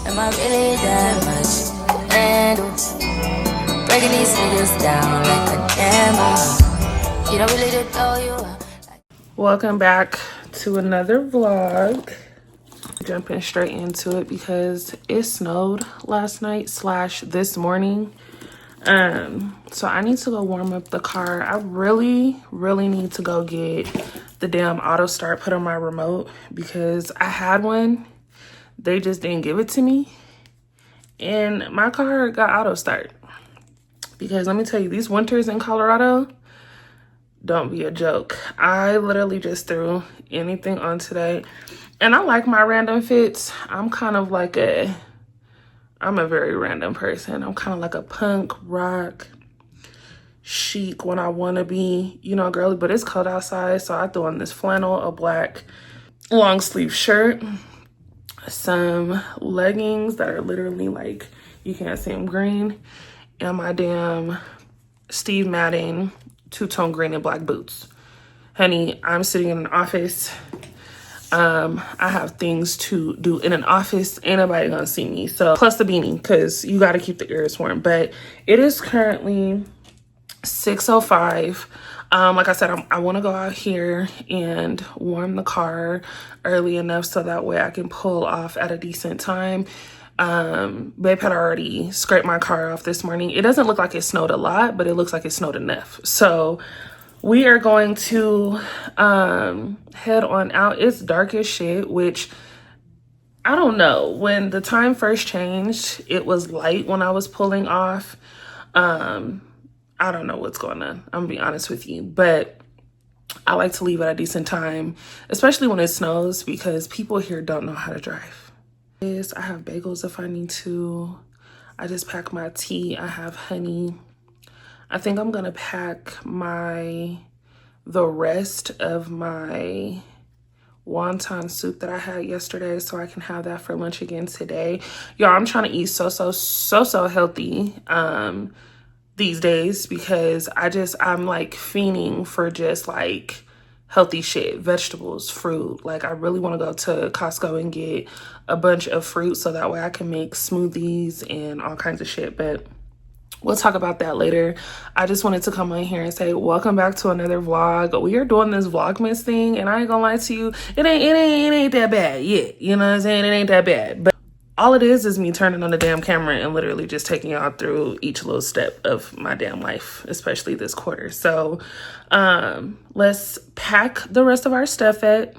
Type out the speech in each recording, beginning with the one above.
Am I really that much? And breaking these niggas down like a demo. You don't really know you are. Welcome back to another vlog. Jumping straight into it because it snowed last night / this morning. So I need to go warm up the car. I really need to go get the damn auto start put on my remote because I had one. They just didn't give it to me. And my car got auto start. Because let me tell you, these winters in Colorado don't be a joke. I literally just threw anything on today. And I like my random fits. I'm a very random person. I'm kind of like a punk, rock, chic when I want to be, girly. But it's cold outside, so I threw on this flannel, a black long sleeve shirt, some leggings that are literally like, you can't see them, green, and my damn Steve Madden two-tone green and black boots. Honey, I'm sitting in an office. I have things to do in an office. Ain't nobody gonna see me. So plus the beanie, because you got to keep the ears warm. But it is currently 6:05. Like I said, I want to go out here and warm the car early enough so that way I can pull off at a decent time. Babe had already scraped my car off this morning. It doesn't look like it snowed a lot, but it looks like it snowed enough. So we are going to head on out. It's dark as shit, which I don't know. When the time first changed, it was light when I was pulling off. I don't know what's going on. I'm gonna be honest with you, but I like to leave at a decent time, especially when it snows, because people here don't know how to drive. I have bagels if I need to. I just packed my tea. I have honey. I think I'm gonna pack the rest of my wonton soup that I had yesterday so I can have that for lunch again today. Y'all, I'm trying to eat so healthy these days because I'm like fiending for just like healthy shit, vegetables, fruit. Like I really want to go to Costco and get a bunch of fruit so that way I can make smoothies and all kinds of shit. But we'll talk about that later. I just wanted to come on here and say welcome back to another vlog. We are doing this Vlogmas thing, and I ain't gonna lie to you, it ain't that bad yet. You know what I'm saying? It ain't that bad. But all it is me turning on the damn camera and literally just taking y'all through each little step of my damn life, especially this quarter. So let's pack the rest of our stuff at.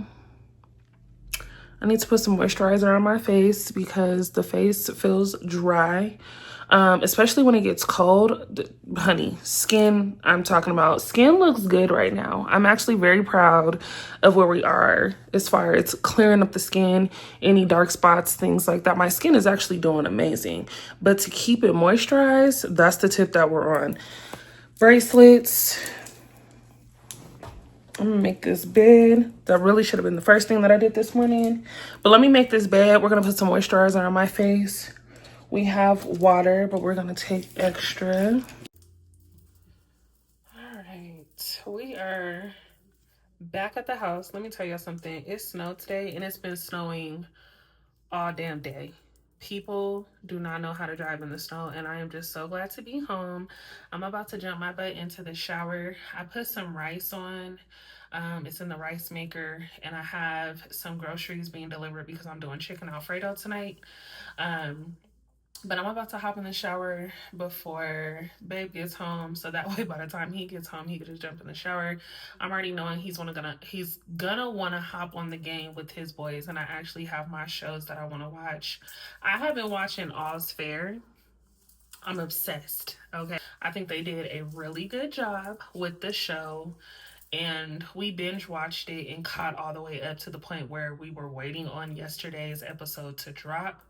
I need to put some moisturizer on my face because the face feels dry. Especially when it gets cold. Honey, skin, I'm talking about, skin looks good right now. I'm actually very proud of where we are as far as clearing up the skin, any dark spots, things like that. My skin is actually doing amazing. But to keep it moisturized, that's the tip that we're on. Bracelets. I'm gonna make this bed. That really should have been the first thing that I did this morning. But let me make this bed. We're gonna put some moisturizer on my face. We have water, but we're gonna take extra. All right, we are back at the house. Let me tell you something. It snowed today, and it's been snowing all damn day. People do not know how to drive in the snow, and I am just so glad to be home. I'm about to jump my butt into the shower. I put some rice on. It's in the rice maker, and I have some groceries being delivered because I'm doing chicken Alfredo tonight. But I'm about to hop in the shower before babe gets home, so that way by the time he gets home, he can just jump in the shower. I'm already knowing he's gonna want to hop on the game with his boys, and I actually have my shows that I want to watch. I have been watching All's Fair. I'm obsessed. Okay, I think they did a really good job with the show. And we binge watched it and caught all the way up to the point where we were waiting on yesterday's episode to drop.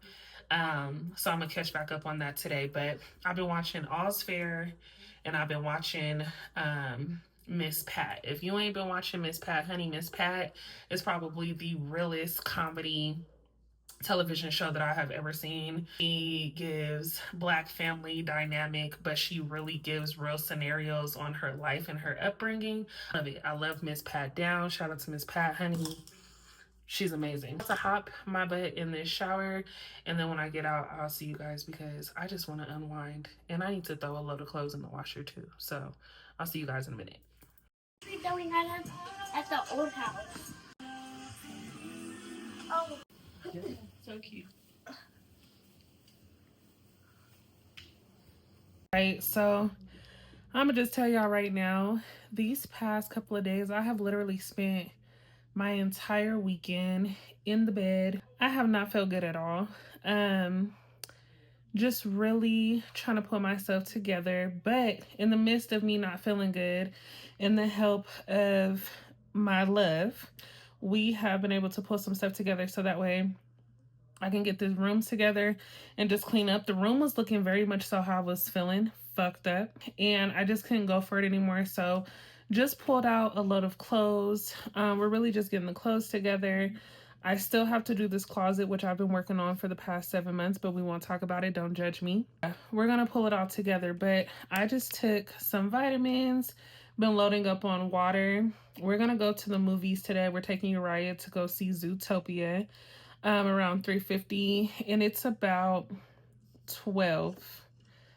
So I'm gonna catch back up on that today. But I've been watching All's Fair, and I've been watching Miss Pat. If you ain't been watching Miss Pat, honey, Miss Pat is probably the realest comedy television show that I have ever seen. She gives Black family dynamic, but she really gives real scenarios on her life and her upbringing. I love it. I love Miss Pat Down. Shout out to Miss Pat, honey. she's amazing. To hop my butt in this shower, and then when I get out, I'll see you guys because I just want to unwind, and I need to throw a load of clothes in the washer too. So I'll see you guys in a minute. We're going at the old house. Oh. Yeah, so cute. Right, so I'm gonna just tell y'all right now, these past couple of days, I have literally spent my entire weekend in the bed. I have not felt good at all. Just really trying to put myself together, but in the midst of me not feeling good, in the help of my love, we have been able to pull some stuff together so that way I can get this room together and just clean up. The room was looking very much so how I was feeling, fucked up, and I just couldn't go for it anymore. So just pulled out a load of clothes. We're really just getting the clothes together. I still have to do this closet, which I've been working on for the past 7 months, but we won't talk about it. Don't judge me. We're gonna pull it all together, but I just took some vitamins, been loading up on water. We're gonna go to the movies today. We're taking Uriah to go see Zootopia. Around 3:50, and it's about 12.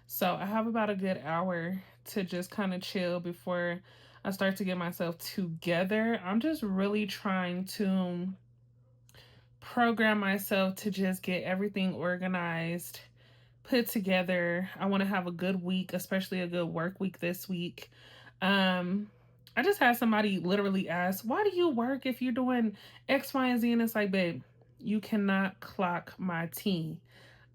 So I have about a good hour to just kind of chill before I start to get myself together. I'm just really trying to program myself to just get everything organized, put together. I want to have a good week, especially a good work week this week. I just had somebody literally ask, why do you work if you're doing X, Y, and Z? And it's like, babe, you cannot clock my tea.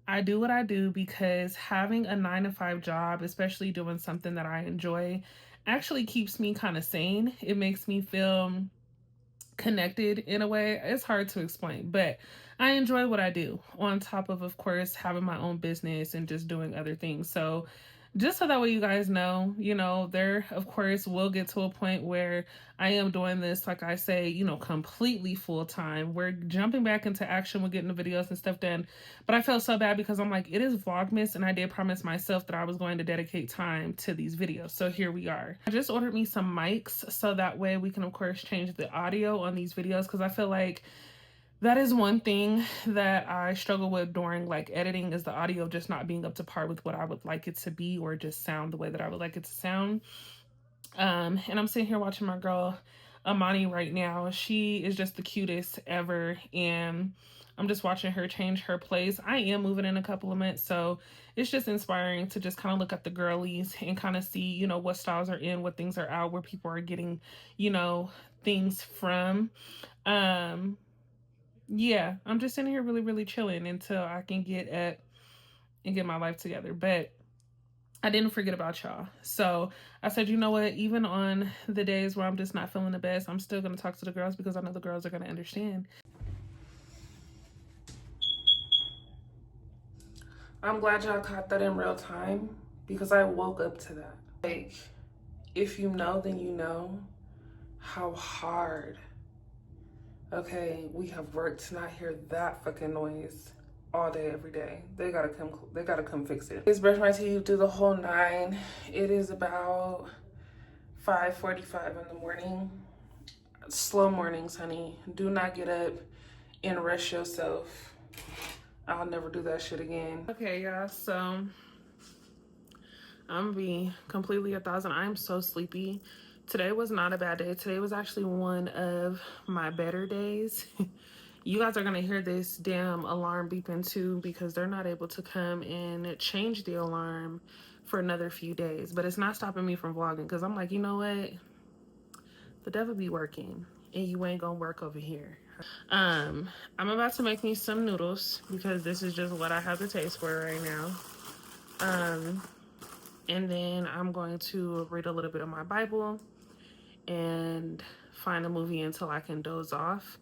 I do what I do because having a 9-to-5 job, especially doing something that I enjoy, actually keeps me kind of sane. It makes me feel connected in a way. It's hard to explain, but I enjoy what I do on top of course, having my own business and just doing other things. So just so that way you guys know, there of course will get to a point where I am doing this, like I say, completely full time. We're jumping back into action. We're getting the videos and stuff done. But I felt so bad because I'm like, it is Vlogmas, and I did promise myself that I was going to dedicate time to these videos. So here we are. I just ordered me some mics so that way we can of course change the audio on these videos, because I feel like that is one thing that I struggle with during like editing, is the audio just not being up to par with what I would like it to be, or just sound the way that I would like it to sound. And I'm sitting here watching my girl Amani right now. She is just the cutest ever, and I'm just watching her change her place. I am moving in a couple of months, so it's just inspiring to just kind of look at the girlies and kind of see, what styles are in, what things are out, where people are getting, things from. Yeah, I'm just sitting here really, really chilling until I can get my life together. But I didn't forget about y'all. So I said, you know what? Even on the days where I'm just not feeling the best, I'm still going to talk to the girls because I know the girls are going to understand. I'm glad y'all caught that in real time because I woke up to that. Like, if you know, then you know how hard, okay, we have worked to not hear that fucking noise all day, every day. They gotta come fix it. Just brush my teeth, do the whole 9. It is about 5:45 in the morning. Slow mornings, honey. Do not get up and rush yourself. I'll never do that shit again. Okay, y'all, so I'm gonna be completely 1,000. I am so sleepy. Today was not a bad day. Today was actually one of my better days. You guys are gonna hear this damn alarm beeping too, because they're not able to come and change the alarm for another few days. But it's not stopping me from vlogging, because I'm like, you know what? The devil be working, and you ain't gonna work over here. I'm about to make me some noodles because this is just what I have the taste for right now. And then I'm going to read a little bit of my Bible and find a movie until I can doze off.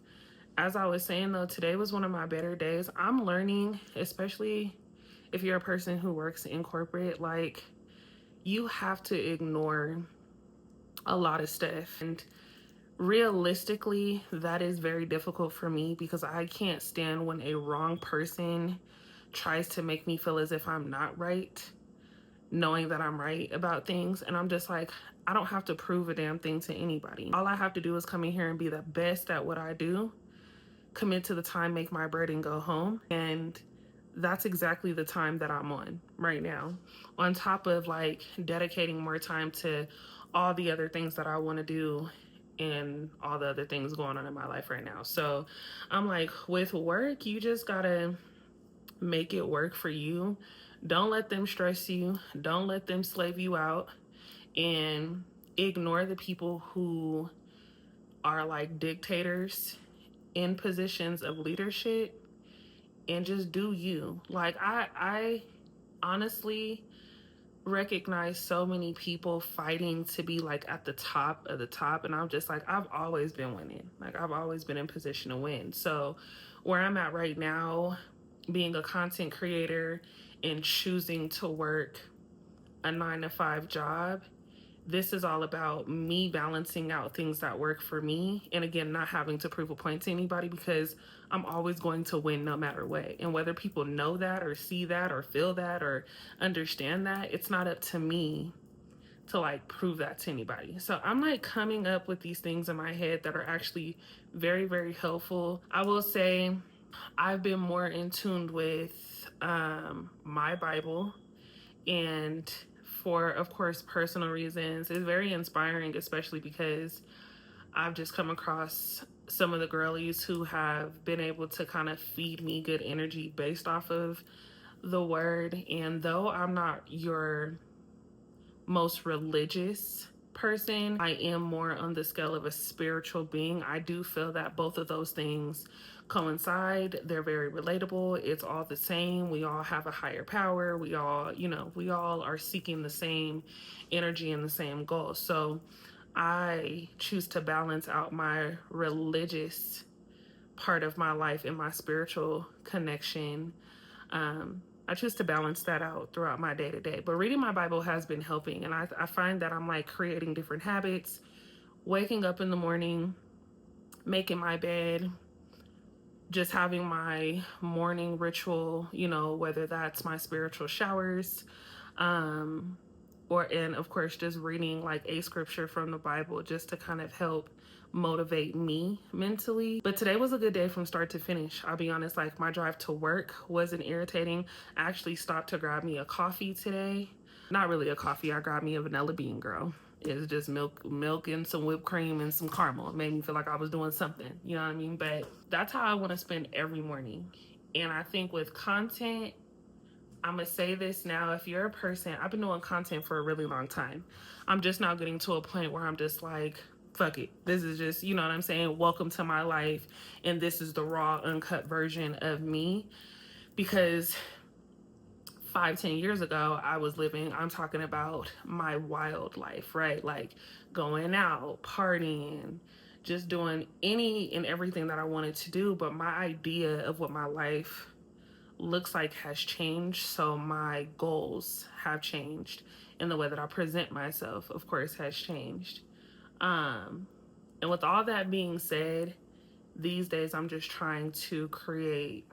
As I was saying though, today was one of my better days. I'm learning, especially if you're a person who works in corporate, like, you have to ignore a lot of stuff. And realistically, that is very difficult for me because I can't stand when a wrong person tries to make me feel as if I'm not right, knowing that I'm right about things. And I'm just like, I don't have to prove a damn thing to anybody. All I have to do is come in here and be the best at what I do, commit to the time, make my bread, and go home. And that's exactly the time that I'm on right now, on top of like dedicating more time to all the other things that I want to do and all the other things going on in my life right now. So I'm like, with work, you just gotta make it work for you. Don't let them stress you. Don't let them slave you out, and ignore the people who are like dictators in positions of leadership, and just do you. Like I honestly recognize so many people fighting to be like at the top of the top, and I'm just like, I've always been winning. Like I've always been in position to win. So where I'm at right now, being a content creator and choosing to work a 9-to-5 job, this is all about me balancing out things that work for me. And again, not having to prove a point to anybody, because I'm always going to win no matter what. And whether people know that or see that or feel that or understand that, it's not up to me to like prove that to anybody. So I'm like coming up with these things in my head that are actually very, very helpful. I will say I've been more in tune with my Bible, and for, of course, personal reasons. It's very inspiring, especially because I've just come across some of the girlies who have been able to kind of feed me good energy based off of the word. And though I'm not your most religious person, I am more on the scale of a spiritual being. I do feel that both of those things coincide. They're very relatable. It's all the same. We all have a higher power. We all, we all are seeking the same energy and the same goal. So I choose to balance out my religious part of my life and my spiritual connection. I choose to balance that out throughout my day to day. But reading my Bible has been helping. And I find that I'm like creating different habits, waking up in the morning, making my bed, just having my morning ritual, whether that's my spiritual showers, and of course, just reading like a scripture from the Bible just to kind of help motivate me mentally. But today was a good day from start to finish. I'll be honest, like my drive to work wasn't irritating. I actually stopped to grab me a coffee today. Not really a coffee, I grabbed me a vanilla bean, girl. It's just milk and some whipped cream and some caramel. It made me feel like I was doing something, you know what I mean? But that's how I want to spend every morning. And I think with content, I'm going to say this now. If you're a person, I've been doing content for a really long time. I'm just now getting to a point where I'm just like, fuck it. This is just, you know what I'm saying? Welcome to my life. And this is the raw, uncut version of me. Because 5-10 years ago, I'm talking about my wild life, right? Like going out, partying, just doing any and everything that I wanted to do. But my idea of what my life looks like has changed. So my goals have changed, and the way that I present myself, of course, has changed. And with all that being said, these days I'm just trying to create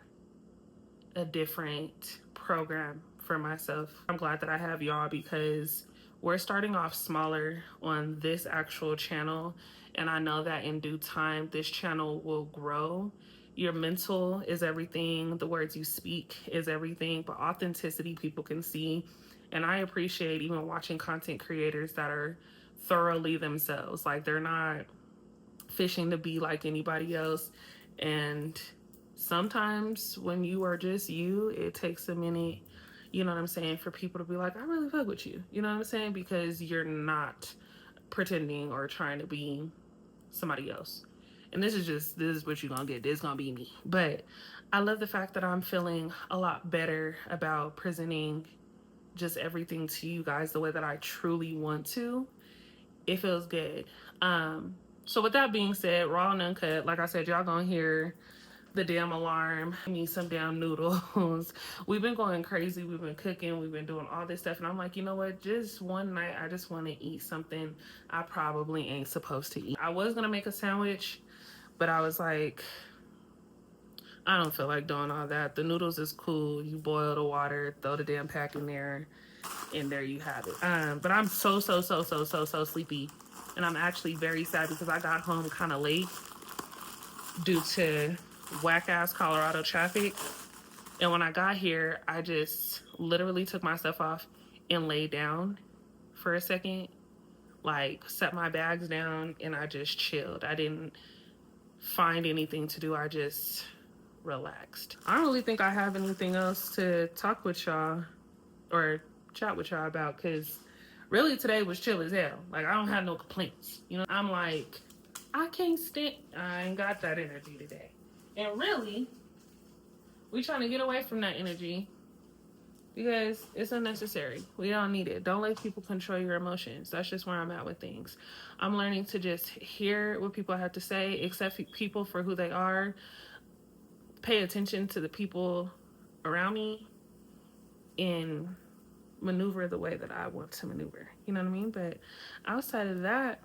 a different program for myself. I'm glad that I have y'all, because we're starting off smaller on this actual channel, and I know that in due time this channel will grow. Your mental is everything. The words you speak is everything, but authenticity people can see. And I appreciate even watching content creators that are thoroughly themselves. Like they're not fishing to be like anybody else. And sometimes when you are just you, it takes a minute, you know what I'm saying, for people to be like, I really fuck with you. You know what I'm saying? Because you're not pretending or trying to be somebody else. And this is what you're gonna get. This is gonna be me. But I love the fact that I'm feeling a lot better about presenting just everything to you guys the way that I truly want to. It feels good. So with that being said, raw and uncut, like I said, y'all gonna hear the damn alarm. I need some damn noodles. We've been going crazy. We've been cooking. We've been doing all this stuff. And I'm like, you know what? Just one night, I just want to eat something I probably ain't supposed to eat. I was going to make a sandwich, but I was like, I don't feel like doing all that. The noodles is cool. You boil the water, throw the damn pack in there, and there you have it. But I'm so sleepy. And I'm actually very sad because I got home kind of late due to whack-ass Colorado traffic. And when I got here, I just literally took my stuff off and laid down for a second, like set my bags down, and I just chilled. I didn't find anything to do. I just relaxed. I don't really think I have anything else to talk with y'all or chat with y'all about, because really today was chill as hell. Like, I don't have no complaints. You know, I'm like, I can't stand, I ain't got that energy today. And really, we trying to get away from that energy because it's unnecessary. We don't need it. Don't let people control your emotions. That's just where I'm at with things. I'm learning to just hear what people have to say, accept people for who they are, pay attention to the people around me, and maneuver the way that I want to maneuver. You know what I mean? But outside of that,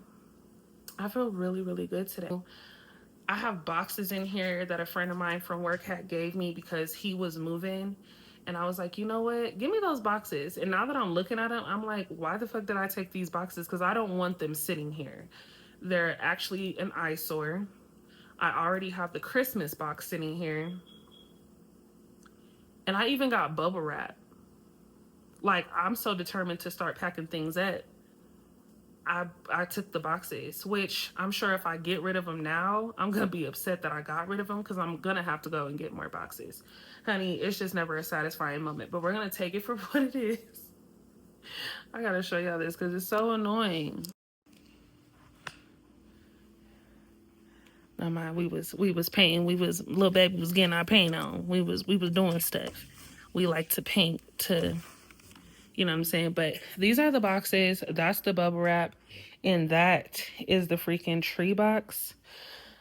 I feel really, really good today. I have boxes in here that a friend of mine from work had gave me because he was moving. And I was like, you know what? Give me those boxes. And now that I'm looking at them, I'm like, why the fuck did I take these boxes? Because I don't want them sitting here. They're actually an eyesore. I already have the Christmas box sitting here. And I even got bubble wrap. Like, I'm so determined to start packing things up. I took the boxes, which I'm sure if I get rid of them now, I'm going to be upset that I got rid of them because I'm going to have to go and get more boxes. Honey, it's just never a satisfying moment, but we're going to take it for what it is. I got to show y'all this because it's so annoying. No mind, we was painting. Little baby was getting our paint on. We was doing stuff. We like to paint to, you know what I'm saying? But these are the boxes. That's the bubble wrap. And that is the freaking tree box.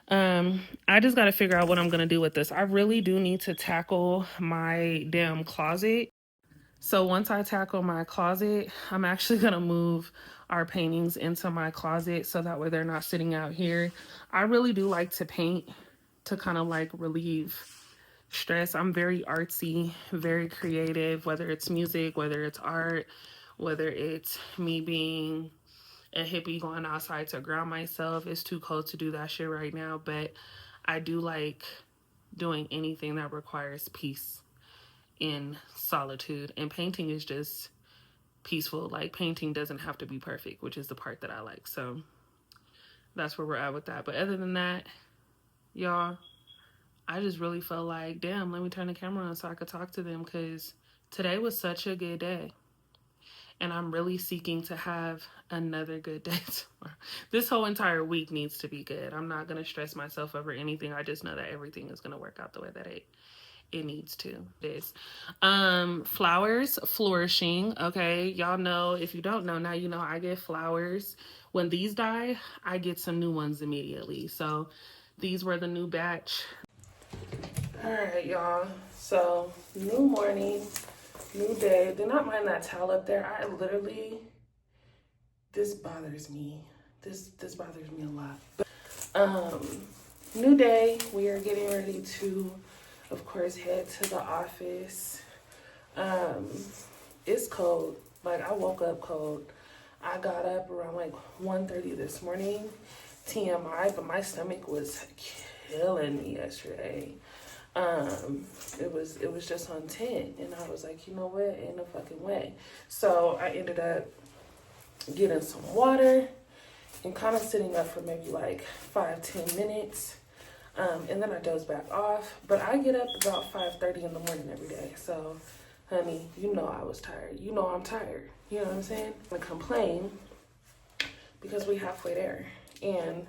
I just got to figure out what I'm going to do with this. I really do need to tackle my damn closet. So once I tackle my closet, I'm actually going to move our paintings into my closet so that way they're not sitting out here. I really do like to paint to kind of like relieve stress. I'm very artsy, very creative, whether it's music, whether it's art, whether it's me being a hippie going outside to ground myself. It's too cold to do that shit right now, but I do like doing anything that requires peace in solitude, and painting is just peaceful. Like, painting doesn't have to be perfect, which is the part that I like. So that's where we're at with that. But other than that, y'all, I just really felt like, damn, let me turn the camera on so I could talk to them, because today was such a good day. And I'm really seeking to have another good day tomorrow. This whole entire week needs to be good. I'm not going to stress myself over anything. I just know that everything is going to work out the way that it needs to. This flowers flourishing. Okay, y'all know, if you don't know, now you know. I get flowers. When these die, I get some new ones immediately. So these were the new batch. All right, y'all, so new morning, new day. Do not mind that towel up there. I literally, this bothers me. This bothers me a lot. But, new day. We are getting ready to, of course, head to the office. It's cold. Like, I woke up cold. I got up around like 1:30 this morning. TMI, but my stomach was killing me yesterday. It was just on 10, and I was like, you know what, ain't no fucking way. So I ended up getting some water and kind of sitting up for maybe like 5-10 minutes. And then I doze back off. But I get up about 5:30 in the morning every day. So, honey, you know I was tired. You know I'm tired. You know what I'm saying? I complain because we halfway there. And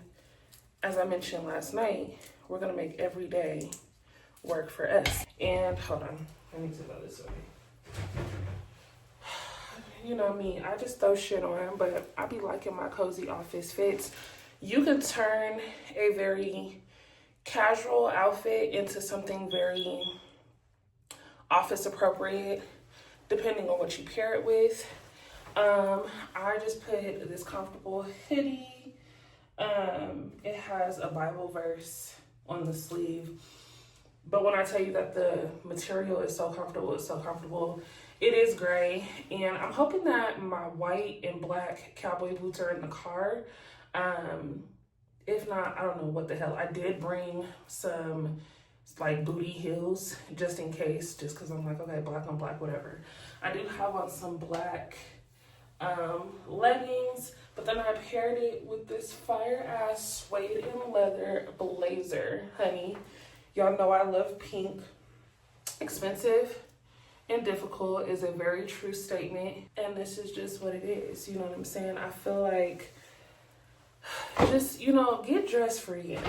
as I mentioned last night, we're going to make every day work for us. And hold on, I need to go this way. You know me, I just throw shit on, but I be liking my cozy office fits. You can turn a very casual outfit into something very office appropriate, depending on what you pair it with. I just put this comfortable hoodie. It has a Bible verse on the sleeve. But when I tell you that the material is so comfortable, it's so comfortable. It is gray, and I'm hoping that my white and black cowboy boots are in the car. If not, I don't know what the hell. I did bring some like booty heels, just in case, just because I'm like, okay, black on black, whatever. I do have on some black leggings, but then I paired it with this fire ass suede and leather blazer, honey. Y'all know I love pink. Expensive and difficult is a very true statement, and this is just what it is. You know what I'm saying? I feel like just, you know, get dressed for you.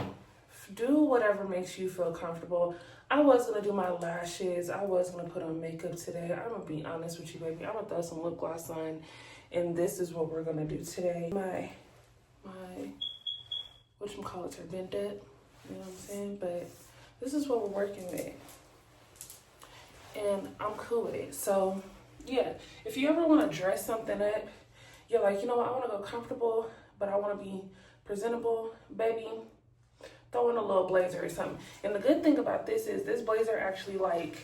Do whatever makes you feel comfortable. I was gonna do my lashes. I was gonna put on makeup today. I'm gonna be honest with you, baby. I'm gonna throw some lip gloss on, and this is what we're gonna do today. My whatchamacallits are bent up. You know what I'm saying? But this is what we're working with, and I'm cool with it. So yeah, if you ever want to dress something up, you're like, you know what, I want to go comfortable, but I want to be presentable, baby, throw in a little blazer or something. And the good thing about this is this blazer actually like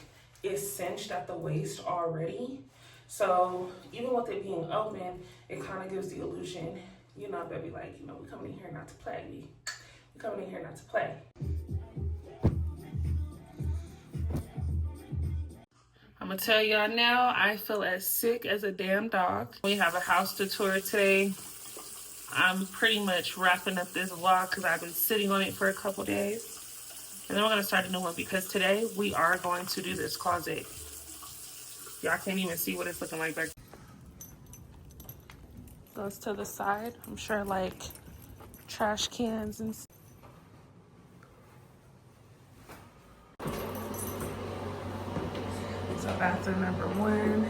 is cinched at the waist already. So even with it being open, it kind of gives the illusion, you know, baby, like, you know, we coming in here not to play. We coming in here not to play. I'm gonna tell y'all now, I feel as sick as a damn dog. We have a house to tour today. I'm pretty much wrapping up this vlog because I've been sitting on it for a couple days. And then we're gonna start a new one because today we are going to do this closet. Y'all can't even see what it's looking like back. Goes to the side. I'm sure like trash cans and stuff. So bathroom number 1.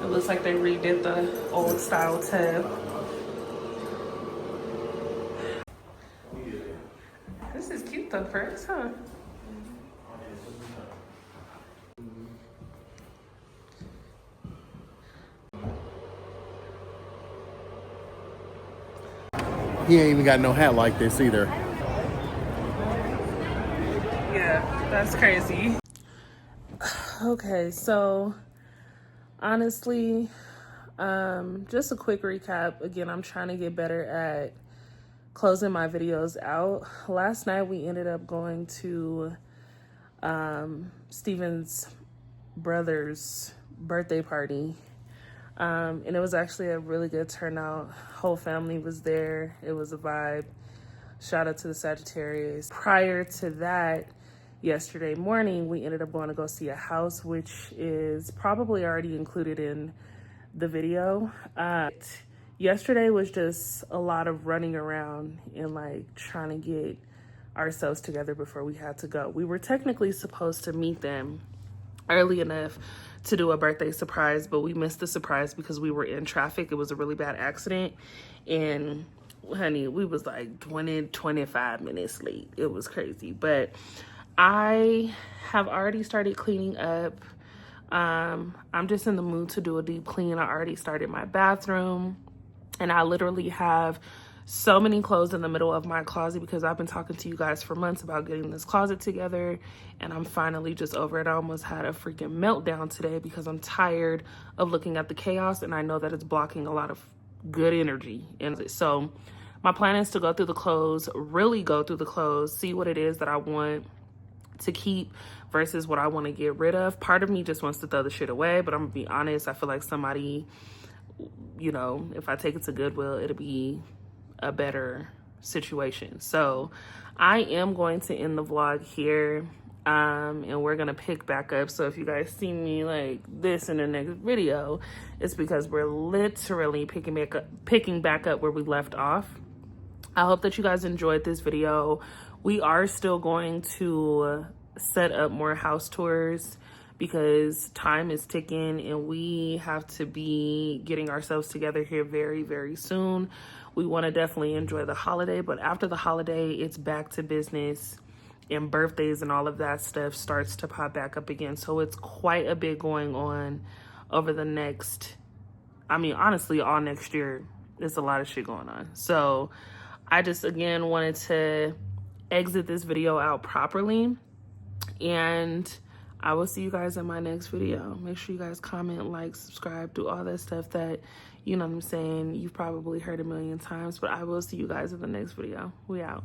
It looks like they redid the old style tub. This is cute though, first, huh? He ain't even got no hat like this either. Yeah, that's crazy. Okay, so honestly, just a quick recap. Again, I'm trying to get better at closing my videos out. Last night we ended up going to Steven's brother's birthday party. And it was actually a really good turnout. Whole family was there. It was a vibe. Shout out to the Sagittarius. Prior to that, yesterday morning, we ended up going to go see a house, which is probably already included in the video. Yesterday was just a lot of running around and like trying to get ourselves together before we had to go. We were technically supposed to meet them early enough to do a birthday surprise, but we missed the surprise because we were in traffic. It was a really bad accident, and honey, we was like 25 minutes late. It was crazy, but I have already started cleaning up. I'm just in the mood to do a deep clean. I already started my bathroom, and I literally have so many clothes in the middle of my closet because I've been talking to you guys for months about getting this closet together, and I'm finally just over it. I almost had a freaking meltdown today because I'm tired of looking at the chaos, and I know that it's blocking a lot of good energy. And so my plan is to go through the clothes, really go through the clothes, see what it is that I want to keep versus what I want to get rid of. Part of me just wants to throw the shit away, but I'm gonna be honest, I feel like somebody, you know, if I take it to Goodwill, it'll be a better situation. So I am going to end the vlog here, and we're gonna pick back up. So if you guys see me like this in the next video, it's because we're literally picking back up where we left off. I hope that you guys enjoyed this video. We are still going to set up more house tours because time is ticking and we have to be getting ourselves together here very, very soon. We want to definitely enjoy the holiday, but after the holiday, it's back to business, and birthdays and all of that stuff starts to pop back up again. So it's quite a bit going on over the next, I mean, honestly, all next year. There's a lot of shit going on. So I just, again, wanted to exit this video out properly, and I will see you guys in my next video. Make sure you guys comment, like, subscribe, do all that stuff that, you know what I'm saying, you've probably heard a million times, but I will see you guys in the next video. We out.